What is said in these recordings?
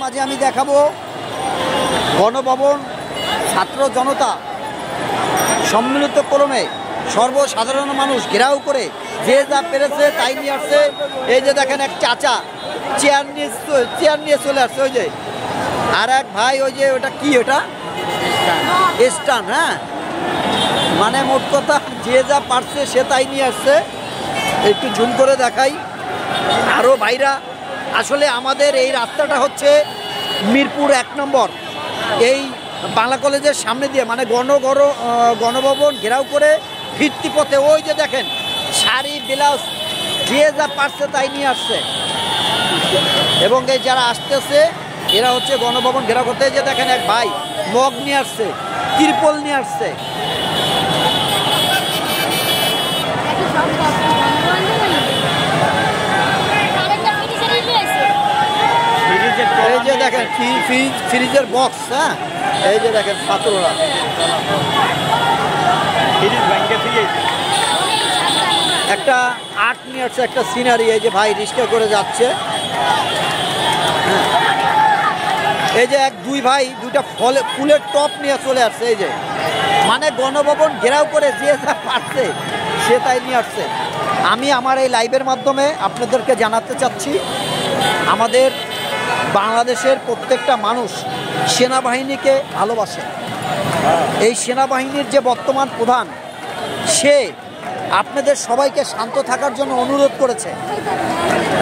মাঝে আমি দেখাবো গণভবন ছাত্র জনতা সম্মিলিত ক্রমে সর্বসাধারণ মানুষ ঘেরাও করে যে যা পেরেছে তাই নিয়ে আসছে। এই যে দেখেন এক চাচা চেয়ার নিয়ে চলে আসছে, ওই যে আর এক ভাই ওই যে ওটা কি, ওটা স্টান। হ্যাঁ, মানে মোট কথা যে যা পারছে সে তাই নিয়ে আসছে। একটু ঝুম করে দেখাই আরও ভাইরা। আসলে আমাদের এই রাস্তাটা হচ্ছে মিরপুর 1 নম্বর, এই বাংলা কলেজের সামনে দিয়ে, মানে গণভবন ঘেরাও করে ফিরতি পথে ওই যে দেখেন শাড়ি ব্লাউজ যে যা পারছে তাই নিয়ে আসছে। এবং এই যারা আসতেছে এরা হচ্ছে গণভবন ঘেরাও করতে। যে দেখেন এক ভাই মগ নিয়ে আসছে, তিরপল নিয়ে আসছে। এই যে দেখেন ফ্রিজের বক্স। হ্যাঁ, এই যে দেখেন ছাত্ররা একটা আর্ট নিয়ে আসছে, একটা সিনারি। এই যে ভাই রিক্সা করে যাচ্ছে। হ্যাঁ, এই যে দুই ভাই দুইটা ফুলের টপ নিয়ে চলে আসছে। এই যে মানে গণভবন ঘেরাও করে যে যা পারছে সে তাই নিয়ে আসছে। আমি আমার এই লাইভের মাধ্যমে আপনাদেরকে জানাতে চাচ্ছি, আমাদের বাংলাদেশের প্রত্যেকটা মানুষ সেনাবাহিনীকে ভালোবাসে। এই সেনাবাহিনীর যে বর্তমান প্রধান, সে আপনাদের সবাইকে শান্ত থাকার জন্য অনুরোধ করেছে।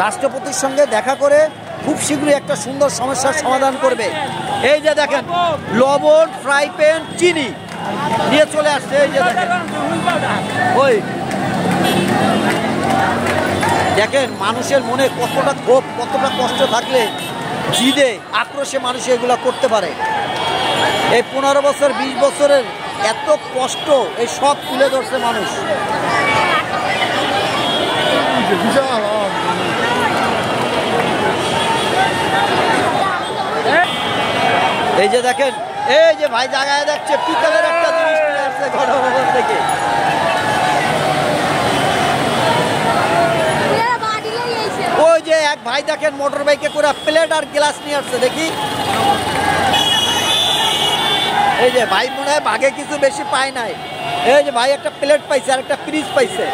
রাষ্ট্রপতির সঙ্গে দেখা করে খুব শীঘ্রই একটা সুন্দর সমস্যার সমাধান করবে। এই যে দেখেন লবণ, ফ্রাই প্যান, চিনি নিয়ে চলে আসছে। এই যে দেখেন ওই দেখেন মানুষের মনে কতটা ক্ষোভ, কতটা কষ্ট থাকলে জিদে আক্রোশে মানুষ এগুলো করতে পারে। এই 15 বছর 20 বছরের এত কষ্ট এই সব তুলে ধরছে মানুষ। এই যে দেখেন, এই যে ভাই জায়গায় দেখছে পিতলের একটা জিনিস নিয়ে আসছে গণভবন থেকে। ওই যে এক ভাই দেখেন মোটর বাইকে করে প্লেট আর গ্লাস নিয়ে আসছে। দেখি এই যে ভাই মনে হয় ভাগে কিছু বেশি পায় নাই। এই যে ভাই একটা প্লেট পাইছে আর একটা ফ্রিজ পাইছে।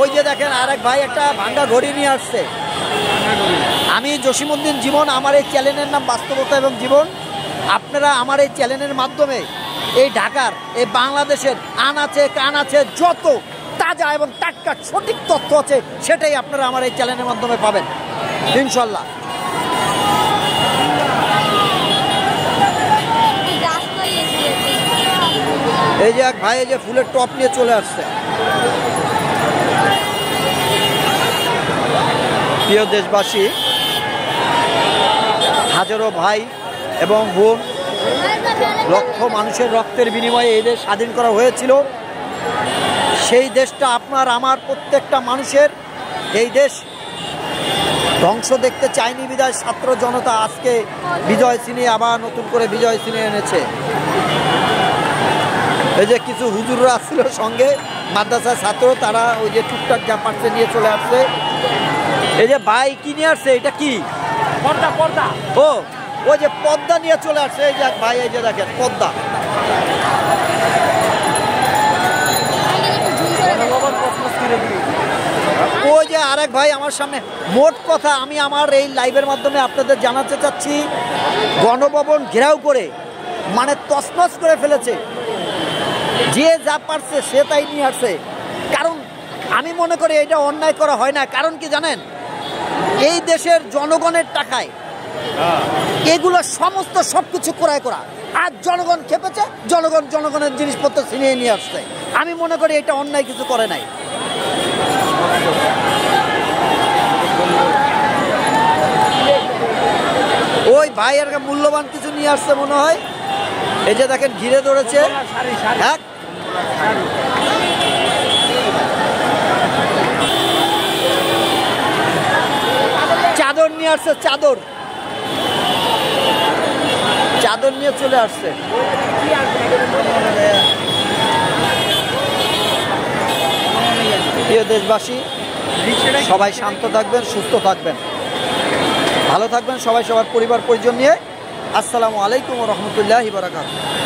ওই যে দেখেন আর এক ভাই একটা ভাঙ্গা ঘড়ি নিয়ে আসছে। আমি জসিমউদ্দিন জীবন, আমার এই চ্যানেলের নাম বাস্তবতা এবং জীবন। আপনারা আমার এই চ্যানেলের মাধ্যমে এই ঢাকার, এই বাংলাদেশের আনাচে কানাচে যত তাজা এবং টাটকা সঠিক তথ্য আছে সেটাই আপনারা আমার এই চ্যানেলের মাধ্যমে পাবেন ইনশাল্লাহ। এই যে এক ভাই এই যে ফুলের টপ নিয়ে চলে আসছে। প্রিয় দেশবাসী, হাজারো ভাই এবং বোন, লক্ষ মানুষের রক্তের বিনিময়ে এই দেশ স্বাধীন করা হয়েছিল। সেই দেশটা আপনার আমার প্রত্যেকটা মানুষের, এই দেশ ধ্বংস দেখতে চায়নি বিদায় ছাত্র জনতা আজকে বিজয় ছিনিয়ে আবার নতুন করে বিজয় ছিনিয়ে এনেছে। এই যে কিছু হুজুররা আসছিল সঙ্গে, মাদ্রাসার ছাত্র, তারা ওই যে টুকটাক যা পারছে নিয়ে চলে আসছে। এই যে ভাই কি নিয়ে আসছে, এটা কি পর্দা? ও ওই যে পর্দা নিয়ে চলে আসছে। এই যে ভাই এই যে দেখেন পর্দা। ওই যে আরেক ভাই আমার সামনে। মোট কথা আমি আমার এই লাইভের মাধ্যমে আপনাদের জানাতে চাচ্ছি, গণভবন ঘেরাও করে মানে তছনছ করে ফেলেছে। যে যা পারছে সে তাই নিয়ে আসছে। কারণ আমি মনে করি এটা অন্যায় করা হয় না। কারণ কি জানেন, এই দেশের জনগণের টাকায় এগুলো সমস্ত সবকিছু ক্রয় করা, আর জনগণ খেপেছে, জনগণের জিনিসপত্র ছিনিয়ে নিয়ে আসছে। আমি মনে করি এটা অন্যায় কিছু করে নাই। ওই ভাই আর মূল্যবান কিছু নিয়ে আসছে মনে হয়। এই যে দেখেন ঘিরে ধরেছে। হ্যাঁ, চাদর নিয়ে আসছে, চাদর নিয়ে চলে আসছে। প্রিয় দেশবাসী, সবাই শান্ত থাকবেন, সুস্থ থাকবেন, ভালো থাকবেন সবাই, সবার পরিবার পরিজন নিয়ে। আসসালামু আলাইকুম ওয়া রাহমাতুল্লাহি ওয়া বারাকাতুহু।